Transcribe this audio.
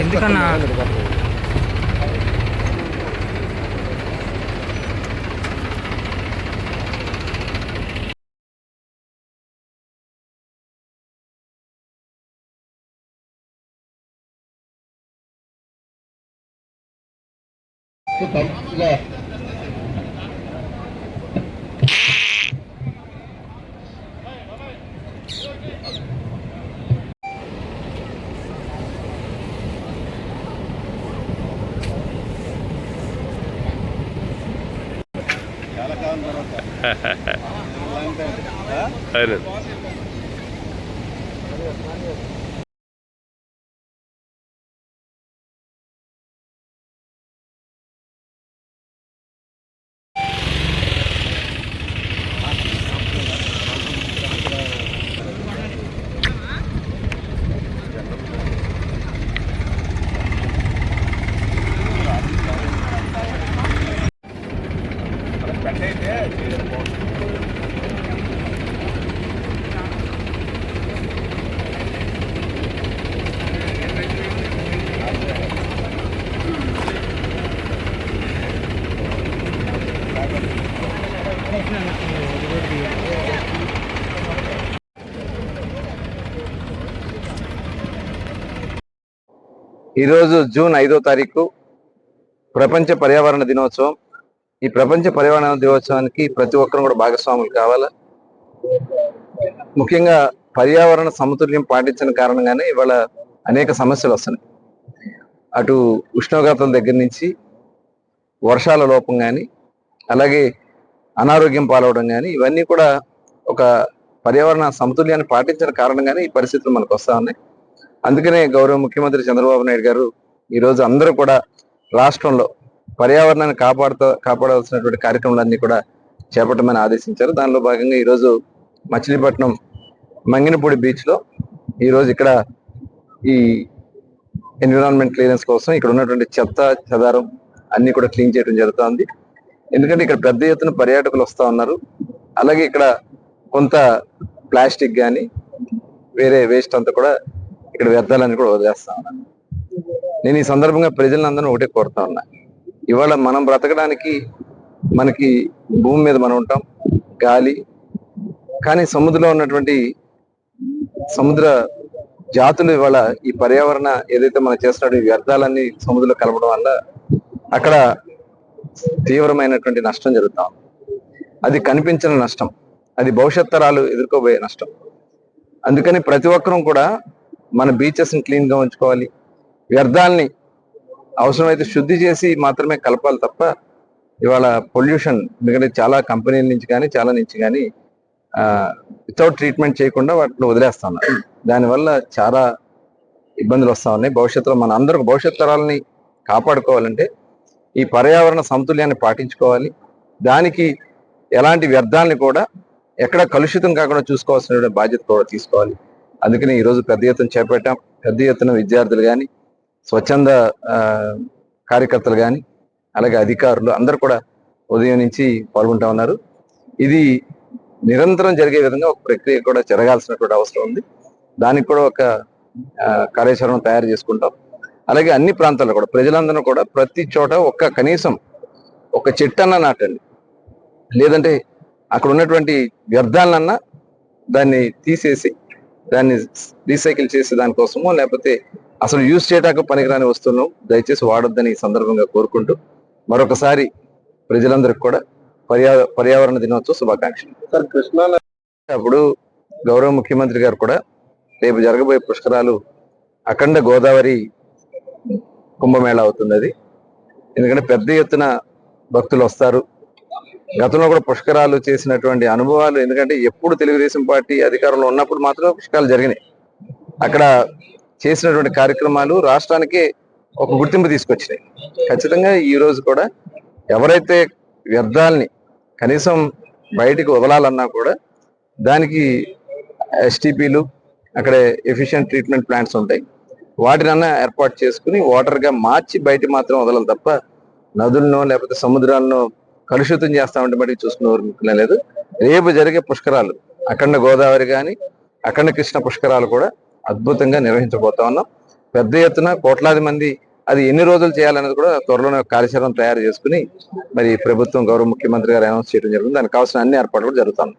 ఎందుకన్నా ఈరోజు జూన్ 5వ తారీఖు ప్రపంచ పర్యావరణ దినోత్సవం. ఈ ప్రపంచ పర్యావరణ దినోత్సవానికి ప్రతి ఒక్కరు కూడా భాగస్వాములు కావాలి. ముఖ్యంగా పర్యావరణ సమతుల్యం పాటించిన కారణంగానే ఇవాళ అనేక సమస్యలు వస్తున్నాయి. అటు ఉష్ణోగ్రతల దగ్గర నుంచి వర్షాల లోపం కానీ, అలాగే అనారోగ్యం పాలవడం కానీ, ఇవన్నీ కూడా ఒక పర్యావరణ సమతుల్యాన్ని పాటించిన కారణంగానే ఈ పరిస్థితులు మనకు వస్తా ఉన్నాయి. అందుకనే గౌరవ ముఖ్యమంత్రి చంద్రబాబు నాయుడు గారు ఈరోజు అందరూ కూడా రాష్ట్రంలో పర్యావరణాన్ని కాపాడాల్సినటువంటి కార్యక్రమాలన్నీ కూడా చేపట్టమని ఆదేశించారు. దానిలో భాగంగా ఈరోజు మచిలీపట్నం మంగినపూడి బీచ్లో ఈరోజు ఇక్కడ ఈ ఎన్విరాన్మెంట్ క్లియరెన్స్ కోసం ఇక్కడ ఉన్నటువంటి చెత్త చెదారం అన్ని కూడా క్లీన్ చేయడం జరుగుతుంది. ఎందుకంటే ఇక్కడ పెద్ద ఎత్తున పర్యాటకులు వస్తూ ఉన్నారు. అలాగే ఇక్కడ కొంత ప్లాస్టిక్ కానీ వేరే వేస్ట్ అంతా కూడా ఇక్కడ వ్యర్థాలని కూడా వదిలేస్తా ఉన్నాను. నేను ఈ సందర్భంగా ప్రజలందరూ ఒకటే కోరుతా ఉన్నా, ఇవాళ మనం బ్రతకడానికి మనకి భూమి మీద మనం ఉంటాం, గాలి, కానీ సముద్రంలో ఉన్నటువంటి సముద్ర జాతులు ఇవాళ ఈ పర్యావరణ ఏదైతే మనం చేస్తున్నట్టు వ్యర్థాలన్నీ సముద్రంలో కలపడం వల్ల అక్కడ తీవ్రమైనటువంటి నష్టం జరుగుతాం. అది కనిపించిన నష్టం, అది భవిష్యత్ తరాలు ఎదుర్కోబోయే నష్టం. అందుకని ప్రతి ఒక్కరూ కూడా మన బీచెస్ని క్లీన్గా ఉంచుకోవాలి. వ్యర్థాలని అవసరమైతే శుద్ధి చేసి మాత్రమే కలపాలి తప్ప ఇవాళ పొల్యూషన్, ఎందుకంటే చాలా కంపెనీల నుంచి కానీ చాలా నుంచి కానీ వితౌట్ ట్రీట్మెంట్ చేయకుండా వాటిని వదిలేస్తా ఉన్నారు. దానివల్ల చాలా ఇబ్బందులు వస్తూ ఉన్నాయి. భవిష్యత్తులో మన అందరూ భవిష్యత్ తరాలని కాపాడుకోవాలంటే ఈ పర్యావరణ సమతుల్యాన్ని పాటించుకోవాలి. దానికి ఎలాంటి వ్యర్థాలని కూడా ఎక్కడ కలుషితం కాకుండా చూసుకోవాల్సిన బాధ్యత కూడా తీసుకోవాలి. అందుకని ఈరోజు పెద్ద ఎత్తున చేపట్టాం. పెద్ద ఎత్తున విద్యార్థులు కానీ, స్వచ్ఛంద కార్యకర్తలు కానీ, అలాగే అధికారులు అందరూ కూడా ఉదయం నుంచి పాల్గొంటా ఉన్నారు. ఇది నిరంతరం జరిగే విధంగా ఒక ప్రక్రియ కూడా జరగాల్సినటువంటి అవసరం ఉంది. దానికి కూడా ఒక కార్యాచరణ తయారు చేసుకుంటాం. అలాగే అన్ని ప్రాంతాల్లో కూడా ప్రజలందరూ కూడా ప్రతి చోట కనీసం ఒక చెట్టన్నా నాటండి, లేదంటే అక్కడ ఉన్నటువంటి వ్యర్థాలన్నా దాన్ని తీసేసి దాన్ని రీసైకిల్ చేసే దానికోసమో, లేకపోతే అసలు యూజ్ చేయడానికి పనికిరాని వస్తువులను దయచేసి వాడొద్దని ఈ సందర్భంగా కోరుకుంటూ మరొకసారి ప్రజలందరికీ కూడా పర్యావరణ దినోత్సవ శుభాకాంక్షలు. సార్, కృష్ణా అప్పుడు గౌరవ ముఖ్యమంత్రి గారు కూడా రేపు జరగబోయే పుష్కరాలు అఖండ గోదావరి కుంభమేళా అవుతుంది. అది ఎందుకంటే పెద్ద ఎత్తున భక్తులు వస్తారు. గతంలో కూడా పుష్కరాలు చేసినటువంటి అనుభవాలు, ఎందుకంటే ఎప్పుడు తెలుగుదేశం పార్టీ అధికారంలో ఉన్నప్పుడు మాత్రం పుష్కరాలు జరిగినాయి. అక్కడ చేసినటువంటి కార్యక్రమాలు రాష్ట్రానికి ఒక గుర్తింపు తీసుకొచ్చినాయి. ఖచ్చితంగా ఈ రోజు కూడా ఎవరైతే వ్యర్థాలని కనీసం బయటికి వదలాలన్నా కూడా దానికి ఎస్టీపీలు, అక్కడ ఎఫిషియెంట్ ట్రీట్మెంట్ ప్లాంట్స్ ఉంటాయి. వాటినన్నా ఏర్పాటు చేసుకుని వాటర్ గా మార్చి బయట మాత్రం వదలాలి తప్ప నదులను లేకపోతే సముద్రాలను కలుషితం చేస్తామంటే బట్టి చూసుకునే లేదు. రేపు జరిగే పుష్కరాలు అఖండ గోదావరి కానీ అఖండ కృష్ణ పుష్కరాలు కూడా అద్భుతంగా నిర్వహించబోతా ఉన్నాం. పెద్ద ఎత్తున కోట్లాది మంది, అది ఎన్ని రోజులు చేయాలనేది కూడా త్వరలోనే కార్యాచరణ తయారు చేసుకుని మరి ప్రభుత్వం గౌరవ ముఖ్యమంత్రి గారు అనౌన్స్ చేయడం జరుగుతుంది. దానికి కావాల్సిన అన్ని ఏర్పాట్లు కూడా జరుగుతాయి.